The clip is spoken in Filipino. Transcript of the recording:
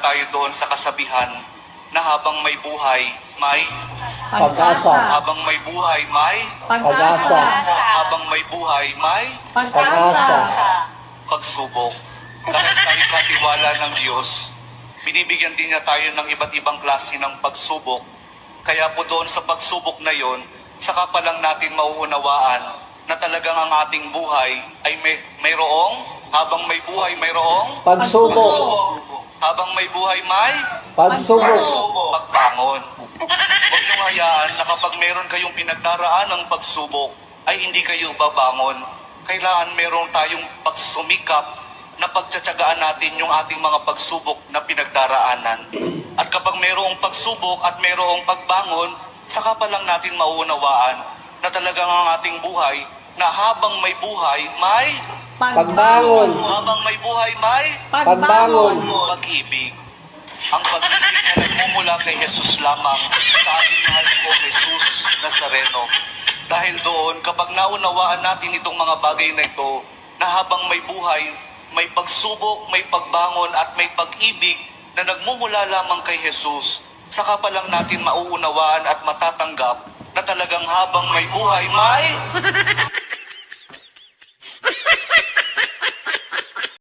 tayo doon sa kasabihan na habang may buhay, may Pag-asa. habang may buhay, may Pag-asa. habang may buhay, may Pag-asa. pagsubok. Dahil tayo katiwala ng Diyos, binibigyan din niya tayo ng iba't ibang klase ng pagsubok. Kaya po doon sa pagsubok na yon, saka pa lang natin mauunawaan na talagang ang ating buhay ay mayroong, habang may buhay mayroong Pagsubok. habang may buhay may Pagsubok. pagbangon. Huwag niyong hayaan na kapag meron kayong pinagdaraan ng pagsubok, ay hindi kayo babangon. Kailangan meron tayong pagsumikap na pagtsatsagaan natin yung ating mga pagsubok na pinagdaraanan. At kapag mayroong pagsubok at mayroong pagbangon, saka pa lang natin mauunawaan na talagang ang ating buhay, na habang may buhay, may Pagbangon. habang may buhay, may Pagbangon. pag-ibig. Ang pag-ibig na nagmumula kay Jesus lamang sa ating mahal ko Jesus Nazareno. Dahil doon, kapag naunawaan natin itong mga bagay na ito, na habang may buhay, may pagsubok, may pagbangon at may pag-ibig na nagmumula lamang kay Jesus, saka pa lang natin mauunawaan at matatanggap na talagang habang may buhay, may